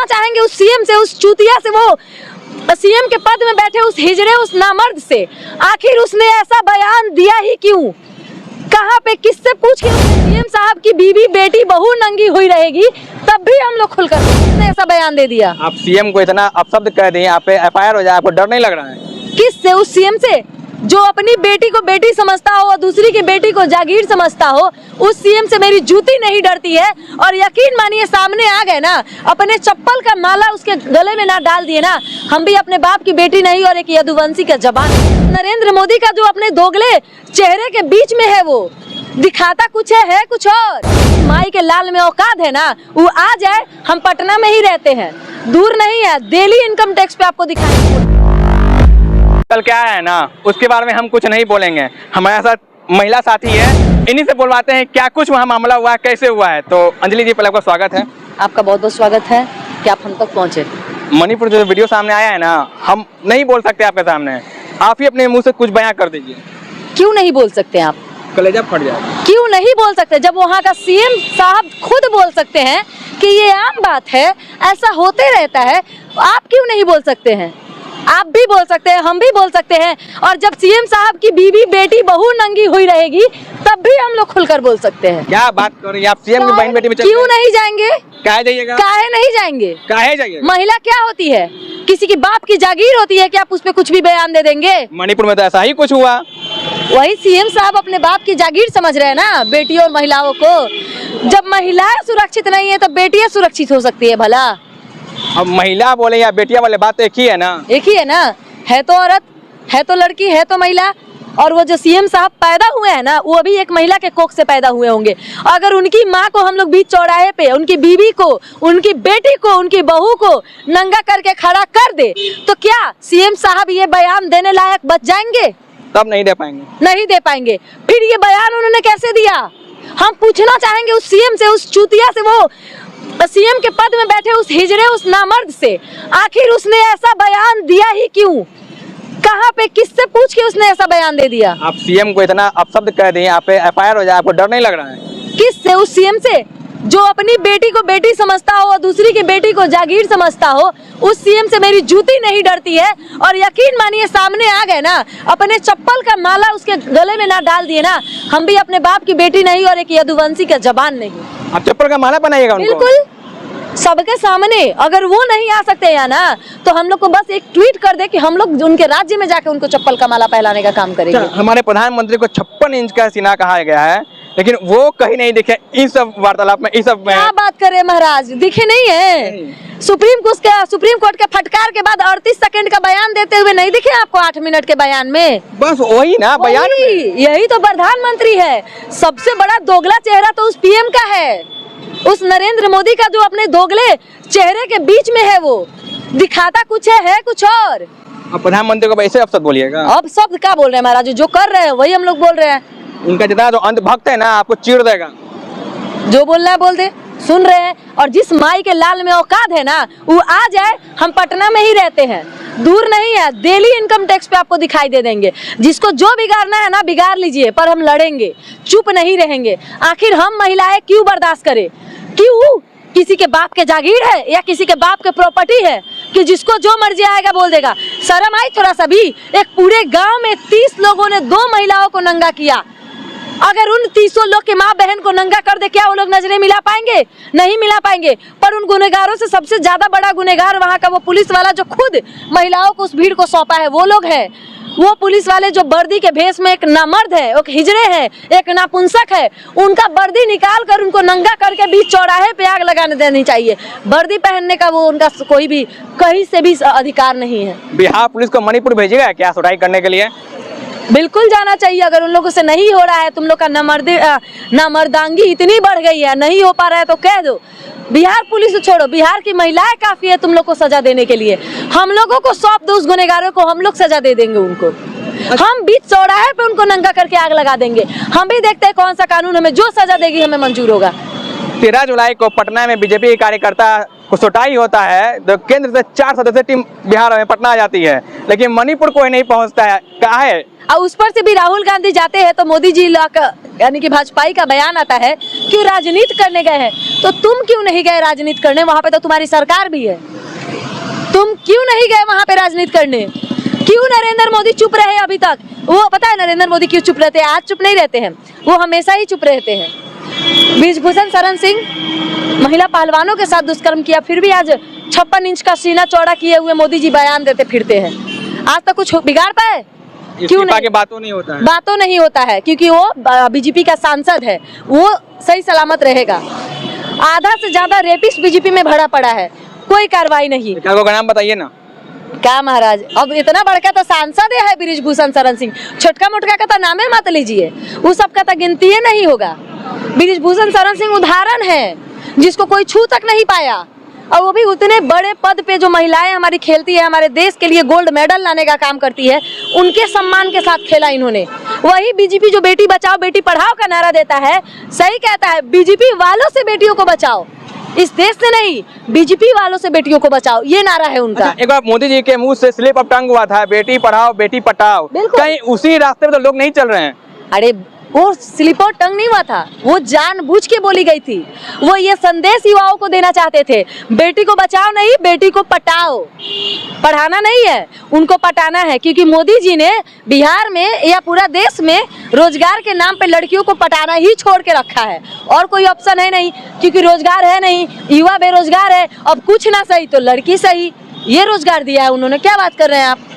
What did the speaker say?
पूछना चाहेंगे उस सीएम से, उस चूतिया से, वो सीएम के पद में बैठे उस हिजड़े, उस नामर्द से, आखिर उसने ऐसा बयान दिया ही क्यों? कहाँ पे, किससे पूछ के सीएम साहब की बीवी बेटी बहू नंगी हुई रहेगी तब भी हम लोग खुलकर उसने ऐसा बयान दे दिया? आप सीएम को इतना अपशब्द कह दिए, आप पे एफआईआर हो जाए, आपको डर नहीं लग रहा है? किससे? उस सीएम से जो अपनी बेटी को बेटी समझता हो और दूसरी की बेटी को जागीर समझता हो, उस सीएम से मेरी जूती नहीं डरती है। और यकीन मानिए सामने आ गए ना, अपने चप्पल का माला उसके गले में ना डाल दिए ना, हम भी अपने बाप की बेटी नहीं और एक यदुवंशी का जबान। नरेंद्र मोदी का जो अपने दोगले चेहरे के बीच में है, वो दिखाता कुछ है कुछ और। माई के लाल में औकात है ना, वो आ जाए। हम पटना में ही रहते हैं, दूर नहीं है, डेली इनकम टैक्स पे आपको दिखाएंगे। कल क्या है ना, उसके बारे में हम कुछ नहीं बोलेंगे। हमारे साथ महिला साथी है, इन्हीं से बोलवाते हैं क्या कुछ वहाँ मामला हुआ है, कैसे हुआ है। तो अंजलि जी, पहले आपका स्वागत है। आपका बहुत बहुत स्वागत है कि आप हम तक पहुँचे। मणिपुर जो वीडियो सामने आया है ना, हम नहीं बोल सकते आपके सामने, आप ही अपने मुंह से कुछ बयां कर दीजिए। क्यों नहीं बोल सकते आप? कलेजा फट जाएगा। क्यों नहीं बोल सकते जब वहाँ का सीएम साहब खुद बोल सकते हैं कि ये आम बात है, ऐसा होते रहता है? आप क्यों नहीं बोल सकते हैं? आप भी बोल सकते हैं, हम भी बोल सकते हैं। और जब सीएम साहब की बीवी बेटी बहू नंगी हुई रहेगी तब भी हम लोग खुलकर बोल सकते हैं। क्या बात कर रही हैं आप? सीएम की बहन बेटी में क्यों नहीं जाएंगे? काहे जाइएगा? काहे नहीं जाएंगे? काहे जाइएगा? महिला क्या होती है? किसी की बाप की जागीर होती है कि आप उस पर कुछ भी बयान दे देंगे? मणिपुर में तो ऐसा ही कुछ हुआ। वही सीएम साहब अपने बाप की जागीर समझ रहे हैं ना बेटियों और महिलाओं को। जब महिलाएं सुरक्षित नहीं है तो बेटियां सुरक्षित हो सकती है भला? अब महिला बोले या बेटिया वाले बात तो एक ही है ना? एक ही है ना, है तो औरत, है तो लड़की, है तो महिला। और वो जो सीएम साहब पैदा हुए हैं ना, वो भी एक महिला के कोख से पैदा हुए होंगे। अगर उनकी माँ को हम लोग बीच चौराहे पे, उनकी बीवी को, उनकी बेटी को, उनकी बहू को नंगा करके खड़ा कर दे तो क्या सीएम साहब ये बयान देने लायक बच जाएंगे? तब नहीं दे पाएंगे। नहीं दे पाएंगे। फिर ये बयान उन्होंने कैसे दिया? हम पूछना चाहेंगे उस सीएम से, उस चूतिया से, वो सीएम के पद में बैठे उस हिजड़े, उस नामर्द से, आखिर उसने ऐसा बयान दिया ही क्यों? कहाँ पे, किससे पूछ के उसने ऐसा बयान दे दिया? आप सीएम को इतना अपशब्द कह दिए, आप पे एफआईआर हो जाए, आपको डर नहीं लग रहा है? किससे? उस सीएम से जो अपनी बेटी को बेटी समझता हो और दूसरी की बेटी को जागीर समझता हो, उस सीएम से मेरी जूती नहीं डरती है। और यकीन मानिए सामने आ गए ना, अपने चप्पल का माला उसके गले में ना डाल दिए ना, हम भी अपने बाप की बेटी नहीं और एक यदुवंशी का जबान नहीं। आप चप्पल का माला बनाइएगा उनको? बिल्कुल, सबके सामने। अगर वो नहीं आ सकते हैं ना, तो हम लोग को बस एक ट्वीट कर दे कि हम लोग उनके राज्य में जाके उनको चप्पल का माला पहनाने का काम करेंगे। हमारे प्रधानमंत्री को 56 इंच का सीना कहा गया है, लेकिन वो कहीं नहीं दिखे इन सब वार्तालाप में, इन सब में। क्या बात करे महाराज, दिखे नहीं है? सुप्रीम कोर्ट के फटकार के बाद 38 सेकंड का बयान देते हुए नहीं दिखे आपको 8 मिनट के बयान में? बस वही ना बयान में। यही तो प्रधानमंत्री है। सबसे बड़ा दोगला चेहरा तो उस पीएम का है, उस नरेंद्र मोदी का, जो अपने दोगले चेहरे के बीच में है, वो दिखाता कुछ है कुछ और। अब प्रधानमंत्री को ऐसे अपशब्द बोलिएगा? अब शब्द क्या बोल रहे हैं महाराज? जो कर रहे हैं वही हम लोग बोल रहे हैं। उनका जितना जो अंधभक्त है ना, आपको चीर देगा। जो बोलना है बोल दे, सुन रहे हैं। और जिस माई के लाल में औकात है ना, वो आ जाए। हम पटना में ही रहते हैं, दूर नहीं है, डेली इनकम टैक्स पे आपको दिखाई दे देंगे। जिसको जो बिगाड़ना है ना बिगाड़ लीजिए, पर हम लड़ेंगे, चुप नहीं रहेंगे। आखिर हम महिलाएं क्यों बर्दाश्त करें? क्यों? किसी के बाप के जागीर है या किसी के बाप के प्रॉपर्टी है कि जिसको जो मर्जी आएगा बोल देगा? शर्म आई थोड़ा सा भी? एक पूरे गांव में 30 लोगों ने 2 महिलाओं को नंगा किया। अगर उन 300 लोग के माँ बहन को नंगा कर दे, क्या वो लोग नजरें मिला पाएंगे? नहीं मिला पाएंगे। पर उन गुनहगारों से सबसे ज्यादा बड़ा गुनहगार वहाँ का वो पुलिस वाला जो खुद महिलाओं को उस भीड़ को सौंपा है, वो लोग है। वो पुलिस वाले जो वर्दी के भेष में एक नामर्द है, एक हिजड़े है, एक नापुंसक है, उनका वर्दी निकाल कर उनको नंगा करके बीच चौराहे पे आग लगाने देनी चाहिए। वर्दी पहनने का वो उनका कोई भी कहीं से भी अधिकार नहीं है। बिहार पुलिस को मणिपुर भेजेगा क्या सुधाई करने के लिए? बिल्कुल जाना चाहिए। अगर उन लोगों से नहीं हो रहा है, तुम लोग का नामर्दांगी इतनी बढ़ गई है, नहीं हो पा रहा है, तो कह दो। बिहार पुलिस छोड़ो, बिहार की महिलाएं काफी है तुम लोग को सजा देने के लिए। हम लोगों को सौंप दो उस गुनहगारों को, हम लोग सजा दे देंगे उनको। हम बीच चौराहे पे उनको नंगा करके आग लगा देंगे। हम भी देखते हैं कौन सा कानून हमें जो सजा देगी हमें मंजूर होगा। 13 जुलाई को पटना में बीजेपी के कार्यकर्ता को सुटाई होता है, तो केंद्र से 4 सदस्यीय टीम बिहार में पटना आ जाती है, लेकिन मणिपुर कोई नहीं पहुंचता है। कहा है और उस पर से भी राहुल गांधी जाते हैं तो मोदी जी यानी कि भाजपाई का बयान आता है क्यों राजनीति करने गए हैं। तो तुम क्यों नहीं गए राजनीति करने? वहां पे तो तुम्हारी सरकार भी है, तुम क्यों नहीं गए वहां पे राजनीति करने? क्यों नरेंद्र मोदी चुप रहे अभी तक? वो पता है नरेंद्र मोदी क्यों चुप रहते हैं? आज चुप नहीं रहते हैं, वो हमेशा ही चुप रहते हैं। बृजभूषण शरण सिंह महिला पहलवानों के साथ दुष्कर्म किया, फिर भी आज 56 इंच का सीना चौड़ा किए हुए मोदी जी बयान देते फिरते हैं। आज तक कुछ बिगाड़ पाए? क्यों नहीं? बातों नहीं होता है, बातों नहीं होता है क्योंकि वो बीजेपी का सांसद है, वो सही सलामत रहेगा। आधा से ज्यादा रेपिस्ट बीजेपी में भरा पड़ा है, कोई कार्रवाई नहीं। का नाम बताइए ना। क्या महाराज, अब इतना बड़का तो सांसद है बृजभूषण शरण सिंह, छोटका मोटका का तो नामे मत लीजिए, वो सब का तो गिनती ही नहीं होगा। बृजभूषण शरण सिंह उदाहरण है जिसको कोई छू तक नहीं पाया, और वो भी उतने बड़े पद पे जो महिलाएं हमारी खेलती है, हमारे देश के लिए गोल्ड मेडल लाने का काम करती है, उनके सम्मान के साथ खेला इन्होंने। वही बीजेपी जो बेटी बचाओ बेटी पढ़ाओ का नारा देता है, सही कहता है, बीजेपी वालों से बेटियों को बचाओ, इस देश से नहीं, बीजेपी वालों से बेटियों को बचाओ, ये नारा है उनका। अच्छा, एक बार मोदी जी के मुंह से स्लिप ऑफ टंग हुआ था, बेटी पढ़ाओ बेटी पटाओ, कहीं उसी रास्ते पे तो लोग नहीं चल रहे हैं। अरे वो स्लिप ऑफ टंग नहीं हुआ था, वो जानबूझ के बोली गई थी। वो ये संदेश युवाओं को देना चाहते थे, बेटी को बचाओ नहीं, बेटी को पटाओ। पढ़ाना नहीं है, उनको पटाना है, क्योंकि मोदी जी ने बिहार में या पूरा देश में रोजगार के नाम पे लड़कियों को पटाना ही छोड़ के रखा है, और कोई ऑप्शन है नहीं, क्योंकि रोजगार है नहीं, युवा बेरोजगार है। अब कुछ ना सही तो लड़की सही, ये रोजगार दिया है उन्होंने। क्या बात कर रहे हैं आप?